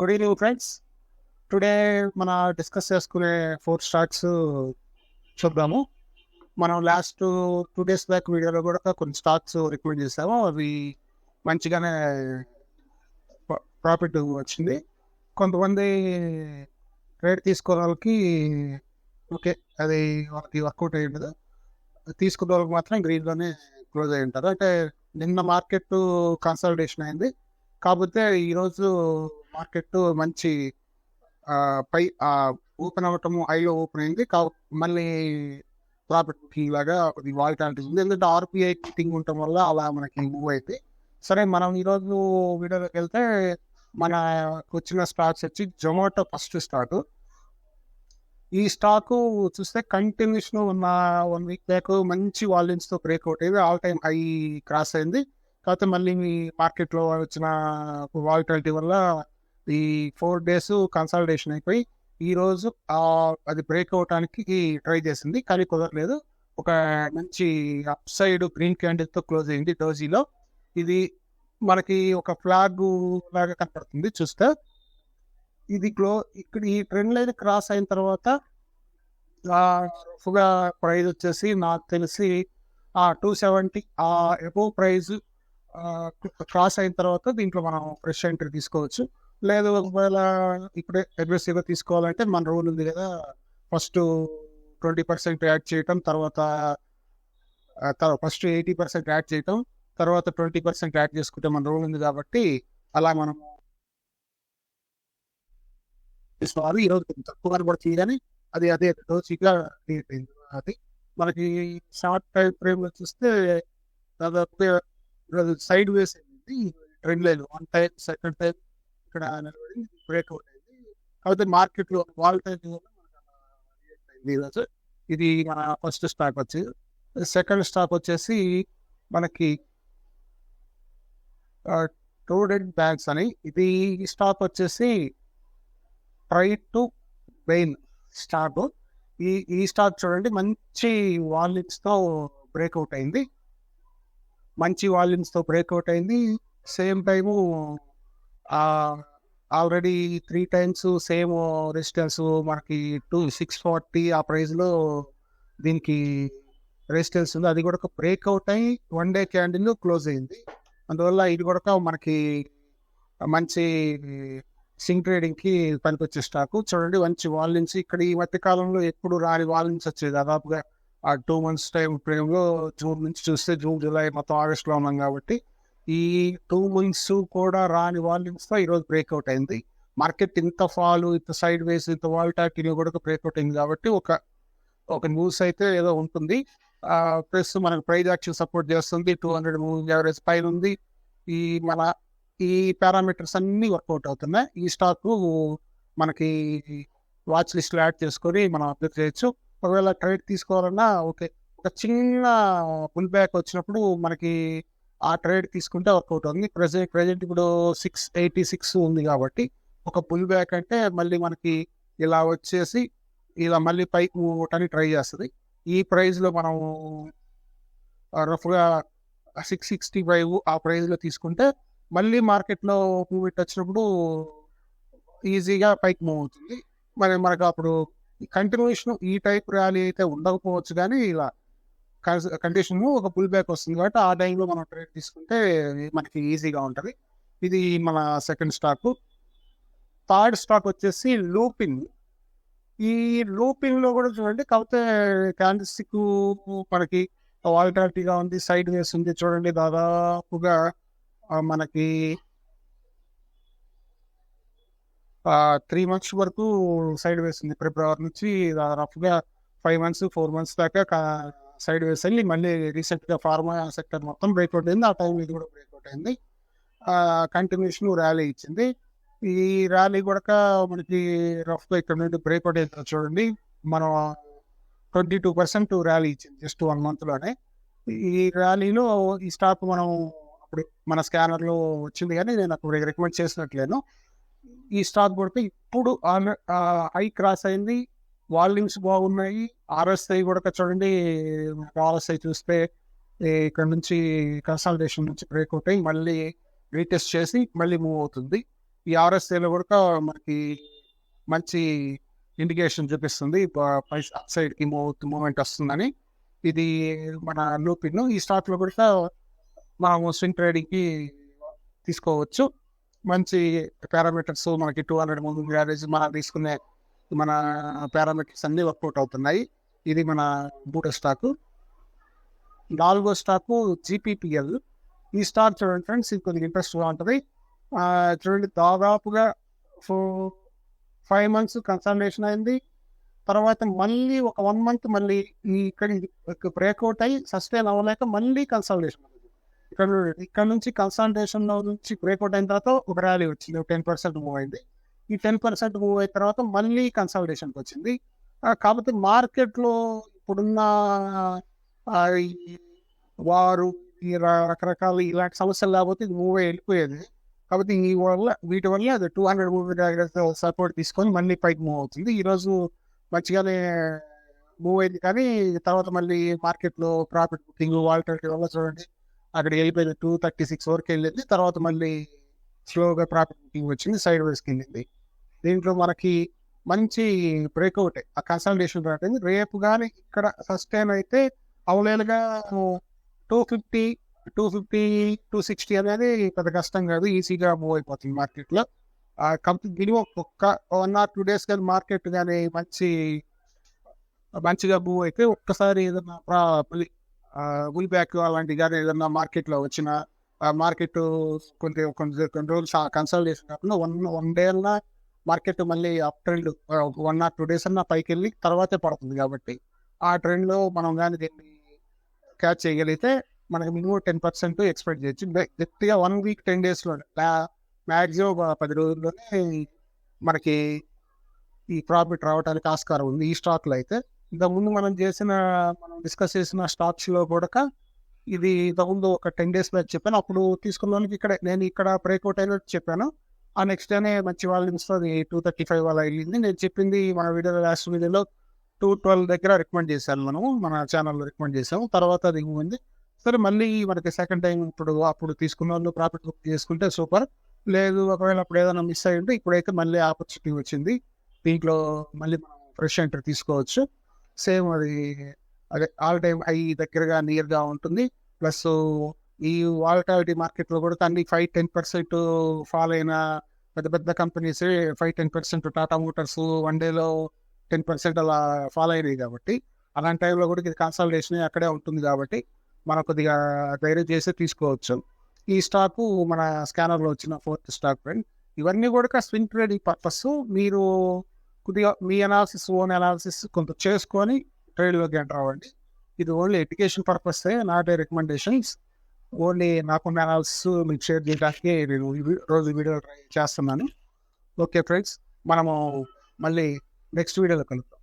Good evening friends. Today మన discuss చేసుకునే 4 stocks చూద్దాము. మనం లాస్ట్ 2 days బ్యాక్ వీడియోలో కూడా కొన్ని స్టాక్స్ రికమెండ్ చేసాము. అవి మంచిగానే ప్రాఫిట్ వచ్చింది. కొంతమంది ట్రేడ్ తీసుకోవడం వాళ్ళకి ఓకే, అది వాళ్ళకి వర్కౌట్ అయ్యి ఉండదు. తీసుకున్న వాళ్ళకి మాత్రం గ్రీన్లోనే క్లోజ్ అయ్యి ఉంటారు. అంటే నిన్న మార్కెట్ కన్సల్టేషన్ అయింది, కాకపోతే ఈరోజు మార్కెట్ మంచి పై ఓపెన్ అవ్వటము హైలో ఓపెన్ అయింది. మళ్ళీ ప్రాఫిట్ బుకింగ్ లాగా వాలిటాలిటీ ఉంది. ఎందుకంటే ఆర్బీఐ మీటింగ్ ఉండటం వల్ల అలా మనకి మూవ్ అయితే. సరే, మనం ఈరోజు వీడియోలోకి వెళ్తే మనకు వచ్చిన స్టాక్స్ వచ్చి జొమాటో ఫస్ట్ స్టాక్. ఈ స్టాకు చూస్తే కంటిన్యూషన్ ఉన్న 1 week బ్యాక్ మంచి వాల్యూమ్స్తో బ్రేక్అవుట్ అయింది, ఆల్ టైమ్ హై క్రాస్ అయింది. కాకపోతే మళ్ళీ మార్కెట్లో వచ్చిన వాలిటాలిటీ వల్ల ఈ 4 days కన్సల్టేషన్ అయిపోయి ఈరోజు అది బ్రేక్ అవటానికి ట్రై చేసింది, కానీ కుదరలేదు. ఒక మంచి అప్ సైడ్ గ్రీన్ క్యాండిల్తో క్లోజ్ అయింది డోజీలో. ఇది మనకి ఒక ఫ్లాగ్ లాగా కనపడుతుంది చూస్తే. ఇది ఇక్కడ ఈ ట్రెండ్ లైన్ క్రాస్ అయిన తర్వాత ప్రైస్ వచ్చేసి నాకు తెలిసి 270 ఎబోవ్ ప్రైజ్ క్రాస్ అయిన తర్వాత దీంట్లో మనం ఫ్రెష్ ఎంట్రీ తీసుకోవచ్చు. లేదు ఒకవేళ ఇప్పుడే అగ్రెసివ్గా తీసుకోవాలంటే మన రూల్ ఉంది కదా, ఫస్ట్ 20% యాడ్ చేయటం, తర్వాత ఫస్ట్ 80% యాడ్ చేయటం, తర్వాత 20% యాడ్ చేసుకుంటే మన రూల్ ఉంది. కాబట్టి అలా మనం తీసుకోవాలి. ఈరోజు తక్కువ కనబడుతుంది కానీ అదే డోసీగా క్రియేట్ అయింది. అది మనకి షార్ట్ టైం ఫ్రేమ్లో చూస్తే దాదాపు సైడ్ వేస్ అయింది trend line. 1 time, 2nd time ఇక్కడ నిలబడి బ్రేక్అవుట్ అయింది. కాకపోతే మార్కెట్లో వాలిటాలిటీ వల్ల రియాక్ట్ అయింది ఈరోజు. ఇది మన ఫస్ట్ స్టాక్ వచ్చి. సెకండ్ స్టాక్ వచ్చేసి మనకి ట్రూడెంట్ బ్యాంక్స్ అని. ఇది స్టాక్ వచ్చేసి ట్రై టు వెయిన్ స్టాక్. ఈ స్టాక్ చూడండి, మంచి వాల్యూమ్స్తో బ్రేక్అవుట్ అయింది. Same time already 3 times same resistance మనకి 640 ఆ ప్రైస్లో దీనికి రెసిస్టెన్స్ ఉంది. అది కూడా బ్రేక్అవుట్ అయ్యి 1 day క్యాండిల్ క్లోజ్ అయింది. అందువల్ల ఇది కూడా మనకి మంచి సింగ్ ట్రేడింగ్కి పనికొచ్చే స్టాకు. చూడండి, మంచి వాల్యూమ్స్. ఇక్కడ ఈ మధ్య కాలంలో ఎప్పుడు రాని వాల్యూమ్స్ వచ్చేది. దాదాపుగా 2 months టైం ఫ్రేమ్లో జూన్ నుంచి చూస్తే జూన్, జూలై, మొత్తం ఆగస్ట్లో ఉన్నాం కాబట్టి ఈ 2 months కూడా రాని వాల్యూమ్స్తో ఈరోజు బ్రేక్అవుట్ అయింది. మార్కెట్ ఇంత ఫాలు, ఇంత సైడ్ వేస్, ఇంత వాలిటాలిటీ కూడా బ్రేక్అవుట్ అయింది కాబట్టి ఒక న్యూస్ అయితే ఏదో ఉంటుంది. ప్లస్ మనకు ప్రైజ్ యాక్షన్ సపోర్ట్ చేస్తుంది. 200 మూవింగ్ యావరేజ్ పైన ఉంది. ఈ పారామీటర్స్ అన్నీ వర్కౌట్ అవుతున్నాయి. ఈ స్టాక్ మనకి వాచ్ లిస్ట్లో యాడ్ చేసుకొని మనం అప్డేట్ చేయొచ్చు. ఒకవేళ ట్రేడ్ తీసుకోవాలన్నా ఓకే, ఒక చిన్న పుల్ బ్యాక్ వచ్చినప్పుడు మనకి ఆ ట్రేడ్ తీసుకుంటే వర్కౌట్ అవుతుంది. ప్రెజెంట్ ఇప్పుడు 686 ఉంది కాబట్టి ఒక పుల్ బ్యాక్ అంటే మళ్ళీ మనకి ఇలా వచ్చేసి ఇలా మళ్ళీ పైకి మూవటానికి ట్రై చేస్తుంది. ఈ ప్రైస్లో మనం రఫ్గా 665 ఆ ప్రైస్లో తీసుకుంటే మళ్ళీ మార్కెట్లో మూవ్మెంట్ వచ్చినప్పుడు ఈజీగా పైకి మూవ్ అవుతుంది. మనకు అప్పుడు కంటిన్యూషన్ ఈ టైప్ ర్యాలీ అయితే ఉండకపోవచ్చు, కానీ ఇలా కండిషన్ ఒక పుల్ బ్యాక్ వస్తుంది కాబట్టి ఆ టైంలో మనం ట్రేడ్ తీసుకుంటే మనకి ఈజీగా ఉంటుంది. ఇది మన సెకండ్ స్టాక్. థర్డ్ స్టాక్ వచ్చేసి లూపిన్. ఈ లూపిన్లో కూడా చూడండి, కాకపోతే క్యాండిల్ స్టిక్ మనకి వాలిటాలిటీగా ఉంది, సైడ్ వేస్ ఉంది. చూడండి, దాదాపుగా మనకి 3 months వరకు సైడ్ వేస్ ఉంది. ఫిబ్రవరి నుంచి రఫ్గా 5 months 4 months దాకా సైడ్ వేస్ అయ్యి మళ్ళీ రీసెంట్గా ఫార్మా సెక్టర్ మొత్తం బ్రేక్అవుట్ అయింది. ఆ టైం ఇది కూడా బ్రేక్అవుట్ అయింది. కంటిన్యూషన్ ర్యాలీ ఇచ్చింది. ఈ ర్యాలీ కూడా మనకి రఫ్గా ఇక్కడ నుండి బ్రేక్అవుట్ అవుతుంది. చూడండి, మనం 22% ర్యాలీ ఇచ్చింది జస్ట్ 1 monthలోనే. ఈ ర్యాలీలో ఈ స్టాక్ మనం అప్పుడు మన స్కానర్లో వచ్చింది, కానీ నేను అప్పుడు రికమెండ్ చేసినట్లేను. ఈ స్టాక్ కూడా ఇప్పుడు హై క్రాస్ అయింది, వాల్యూమ్స్ బాగున్నాయి. RSI కూడా చూడండి, RSI చూస్తే ఇక్కడ నుంచి కన్సల్టేషన్ నుంచి బ్రేక్అవుట్ అయ్యి మళ్ళీ రీటెస్ట్ చేసి మళ్ళీ మూవ్ అవుతుంది. ఈ ఆర్ఎస్ఐలో కూడా మనకి మంచి ఇండికేషన్ చూపిస్తుంది, పైసా అప్ సైడ్కి మూవ్మెంట్ వస్తుందని. ఇది మన లూపిన్. ఈ స్టాక్లో కూడా మనము స్వింగ్ ట్రేడింగ్కి తీసుకోవచ్చు. మంచి పారామీటర్స్ మనకి 200 మూవింగ్ యావరేజ్ మనం తీసుకునే మన పారామీటర్స్ అన్నీ వర్కౌట్ అవుతున్నాయి. ఇది మన మూడో స్టాకు. 4వ స్టాకు జీపీపీఎల్. ఈ స్టాక్ చూడండి ఫ్రెండ్స్, ఇది కొద్దిగా ఇంట్రెస్ట్గా ఉంటుంది. చూడండి, దాదాపుగా 5 months కన్సల్టేషన్ అయింది. తర్వాత మళ్ళీ ఒక 1 month మళ్ళీ ఇక్కడ బ్రేక్అవుట్ అయ్యి సస్టైన్ అవ్వలేక మళ్ళీ కన్సల్టేషన్. ఇక్కడ నుంచి కన్సల్టేషన్ నుంచి బ్రేక్అవుట్ అయిన తర్వాత ఒక ర్యాలీ వచ్చింది, 10% మూవ్ అయింది. ఈ 10% మూవ్ అయిన తర్వాత మళ్ళీ కన్సల్టేషన్కి వచ్చింది. కాబట్టి మార్కెట్లో ఇప్పుడున్న ఈ వారు ఈ రకరకాల ఇలాంటి సమస్యలు లేకపోతే ఇది మూవ్ వెళ్ళిపోయేది. కాబట్టి వీటి వల్ల అది 200 మూవ్ సపోర్ట్ తీసుకొని మళ్ళీ పైకి మూవ్ అవుతుంది. ఈరోజు మంచిగానే మూవ్ అయింది, కానీ తర్వాత మళ్ళీ మార్కెట్లో ప్రాఫిట్ బుకింగ్ వాలిటిలిటీ వల్ల చూడండి అక్కడ వెళ్ళిపోయింది. 236 వరకు వెళ్ళింది. తర్వాత మళ్ళీ స్లోగా ప్రాఫిట్ బుకింగ్ వచ్చింది, సైడ్ వేస్కి వెళ్ళింది. దీంట్లో మనకి మంచి బ్రేక్అవుట్, ఆ కన్సల్టేషన్ రావట్లేదు. రేపు కానీ ఇక్కడ సస్టైన్ అయితే అవలేలుగా 250, 260 అనేది పెద్ద కష్టం కాదు, ఈజీగా మూవ్ అయిపోతుంది మార్కెట్లో. కంపెనీ మినిమం ఒక్క 1 or 2 days కానీ మార్కెట్ కానీ మంచిగా మూవ్ అయితే ఒక్కసారి ఏదన్నా బుల్ బ్యాక్ అలాంటివి కానీ ఏదన్నా మార్కెట్లో వచ్చిన మార్కెట్ కొన్ని రోజులు కన్సల్టేషన్ కాకుండా 1 day అన్నా మార్కెట్ మళ్ళీ అప్ ట్రెండ్ 1 or 2 days అన్నా పైకి వెళ్ళి తర్వాతే పడుతుంది. కాబట్టి ఆ ట్రెండ్లో మనం కానీ దీన్ని క్యాచ్ చేయగలిగితే మనకి మినిమం 10% ఎక్స్పెక్ట్ చేయొచ్చు. గట్టిగా 1 week 10 daysలోనే మ్యాక్సిమం 10 రోజుల్లోనే మనకి ఈ ప్రాఫిట్ రావడానికి ఆస్కారం ఉంది ఈ స్టాక్లో అయితే. ఇంతకుముందు మనం డిస్కస్ చేసిన స్టాక్స్లో కూడా ఇది ఇంతకుముందు ఒక 10 days బ్యాక్ చెప్పాను. అప్పుడు తీసుకున్న వాళ్ళకి నేను ఇక్కడ బ్రేక్అవుట్ అయినట్టు చెప్పాను. ఆ నెక్స్ట్ డేనే మంచి వాళ్ళు ఇస్తుంది 235 అలా వెళ్ళింది. నేను చెప్పింది మన లాస్ట్ వీడియోలో 212 దగ్గర రికమెండ్ చేశాను, మన ఛానల్లో రికమెండ్ చేసాము. తర్వాత అది ఉంది. సరే, మళ్ళీ మనకి సెకండ్ టైం అప్పుడు తీసుకున్న వాళ్ళు ప్రాఫిట్ బుక్ చేసుకుంటే సూపర్. లేదు, ఒకవేళ అప్పుడు ఏదైనా మిస్ అయ్యి ఉంటే ఇప్పుడైతే మళ్ళీ ఆపర్చునిటీ వచ్చింది, దీంట్లో మళ్ళీ మనం ఫ్రెష్ ఎంట్రీ తీసుకోవచ్చు. సేమ్ అదే ఆల్ టైమ్ హై దగ్గరగా నియర్గా ఉంటుంది. ప్లస్ ఈ వాలటాలిటీ మార్కెట్లో కూడా అన్ని 5-10% ఫాల్ అయిన పెద్ద పెద్ద కంపెనీస్ 5-10%, టాటా మోటార్స్ 1 dayలో 10% అలా ఫాల్ అయినాయి. కాబట్టి అలాంటి టైంలో కూడా ఇది కన్సల్టేషన్ అక్కడే ఉంటుంది. కాబట్టి మనం కొద్దిగా ధైర్యం చేసి తీసుకోవచ్చు. ఈ స్టాకు మన స్కానర్లో వచ్చిన 4th స్టాక్ ఫ్రెండ్. ఇవన్నీ కూడా స్వింగ్ ట్రేడింగ్ పర్పస్. మీరు కొద్దిగా మీ ఓన్ అనాలిసిస్ కొంత చేసుకొని ట్రేడ్లోకి ఎంటర్ అవ్వండి. ఇది only education purpose, not a recommendations. Only నాకున్న అనాలిసిస్ మీకు షేర్ చేయడానికి నేను రోజు వీడియో ట్రై చేస్తున్నాను. ఓకే ఫ్రెండ్స్, మనము మళ్ళీ నెక్స్ట్ వీడియోలో కలుద్దాం.